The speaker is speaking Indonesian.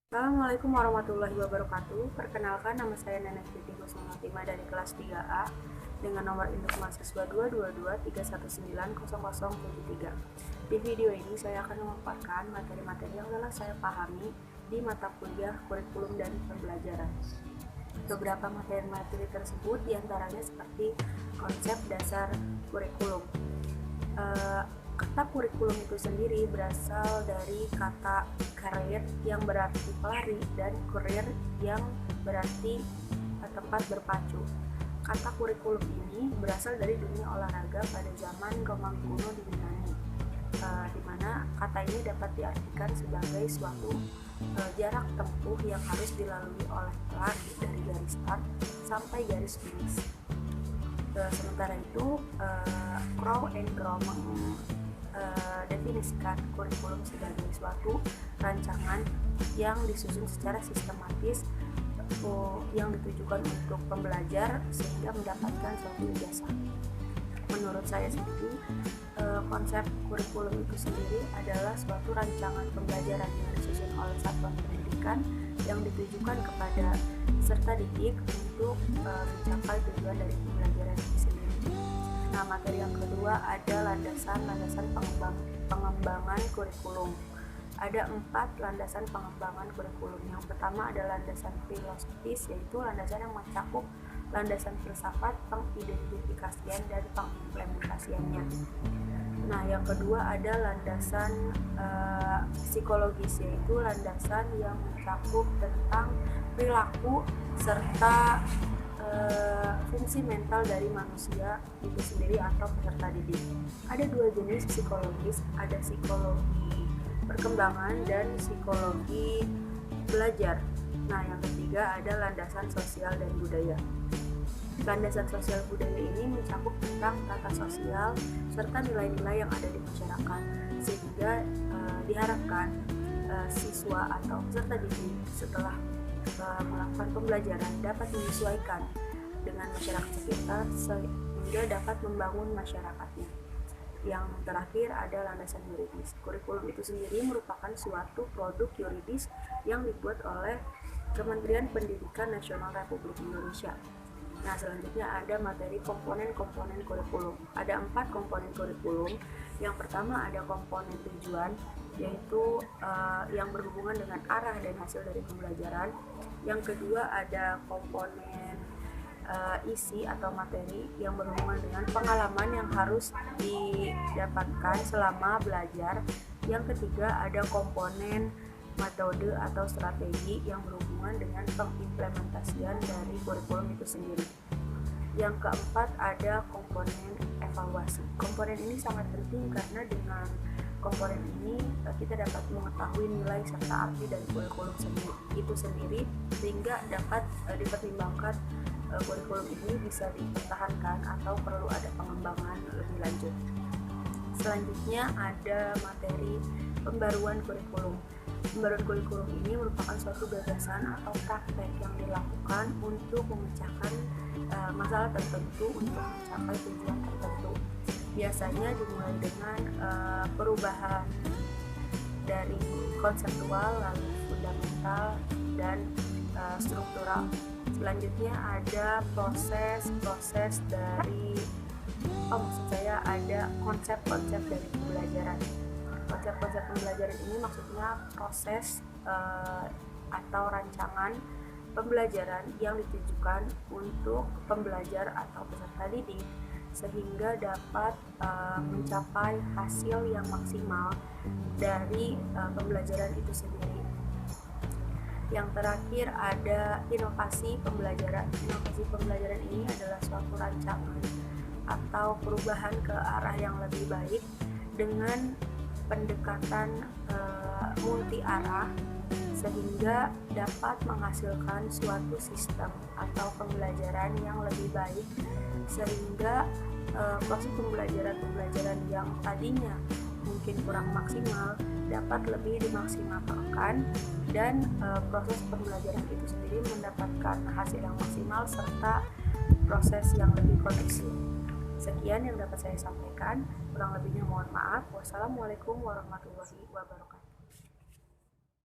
Assalamualaikum warahmatullahi wabarakatuh. Perkenalkan, nama saya Nenek Titi Gusmatima dari kelas 3A dengan nomor induk mahasiswa 22231900073. Di video ini saya akan memaparkan materi-materi yang telah saya pahami di mata kuliah kurikulum dan pembelajaran. Beberapa materi-materi tersebut diantaranya seperti konsep dasar kurikulum. Kata kurikulum itu sendiri berasal dari kata career yang berarti pelari dan career yang berarti tempat berpacu. Kata kurikulum ini berasal dari dunia olahraga pada zaman Romawi kuno di Yunani, di mana kata ini dapat diartikan sebagai suatu jarak tempuh yang harus dilalui oleh pelari dari garis start sampai garis finish. Sementara itu, Crow and Crow definisikan kurikulum sebagai suatu rancangan yang disusun secara sistematis yang ditujukan untuk pembelajar sehingga mendapatkan suatu ijazah. Menurut saya sendiri, konsep kurikulum itu sendiri adalah suatu rancangan pembelajaran yang disusun oleh satuan pendidikan yang ditujukan kepada peserta didik untuk mencapai tujuan dari pembelajaran itu sendiri. Nah, materi yang kedua ada landasan pengembangan kurikulum. Ada 4 landasan pengembangan kurikulum. Yang pertama ada landasan filosofis, yaitu landasan yang mencakup landasan filsafat, pengidentifikasian, dan pengimplementasiannya. Nah, yang kedua ada landasan psikologis, yaitu landasan yang mencakup tentang perilaku serta fungsi mental dari manusia itu sendiri atau peserta didik. Ada 2 jenis psikologis, ada psikologi perkembangan dan psikologi belajar. Nah, yang ketiga ada landasan sosial dan budaya. Landasan sosial budaya ini mencakup tentang tata sosial serta nilai-nilai yang ada di masyarakat, sehingga diharapkan siswa atau peserta didik setelah melakukan pembelajaran dapat menyesuaikan dengan masyarakat sekitar sehingga dapat membangun masyarakatnya. Yang terakhir ada landasan yuridis. Kurikulum itu sendiri merupakan suatu produk yuridis yang dibuat oleh Kementerian Pendidikan Nasional Republik Indonesia. Nah, selanjutnya ada materi komponen-komponen kurikulum. Ada 4 komponen kurikulum. Yang pertama ada komponen tujuan, yaitu yang berhubungan dengan arah dan hasil dari pembelajaran. Yang kedua ada komponen isi atau materi yang berhubungan dengan pengalaman yang harus didapatkan selama belajar. Yang ketiga ada komponen metode atau strategi yang berhubungan dengan pengimplementasian dari kurikulum itu sendiri. Yang keempat ada komponen evaluasi. Komponen ini sangat penting karena dengan komponen ini kita dapat mengetahui nilai serta arti dari kurikulum itu sendiri sehingga dapat dipertimbangkan kurikulum ini bisa dipertahankan atau perlu ada pengembangan lebih lanjut. Selanjutnya ada materi pembaruan kurikulum. Pembaruan kurikulum ini merupakan suatu gagasan atau praktek yang dilakukan untuk memecahkan masalah tertentu untuk mencapai tujuan tertentu. Biasanya dimulai dengan perubahan dari konseptual, lalu fundamental, dan struktural. Selanjutnya ada proses dari ada konsep-konsep dari pembelajaran. Konsep-konsep pembelajaran ini maksudnya proses atau rancangan pembelajaran yang ditujukan untuk pembelajar atau peserta didik sehingga dapat mencapai hasil yang maksimal dari pembelajaran itu sendiri. Yang terakhir ada inovasi pembelajaran. Inovasi pembelajaran ini adalah suatu rancangan atau perubahan ke arah yang lebih baik dengan pendekatan multi arah sehingga dapat menghasilkan suatu sistem atau pembelajaran yang lebih baik sehingga proses pembelajaran yang tadinya mungkin kurang maksimal dapat lebih dimaksimalkan dan proses pembelajaran itu sendiri mendapatkan hasil yang maksimal serta proses yang lebih kondusif. Sekian yang dapat saya sampaikan, kurang lebihnya mohon maaf. Wassalamualaikum warahmatullahi wabarakatuh.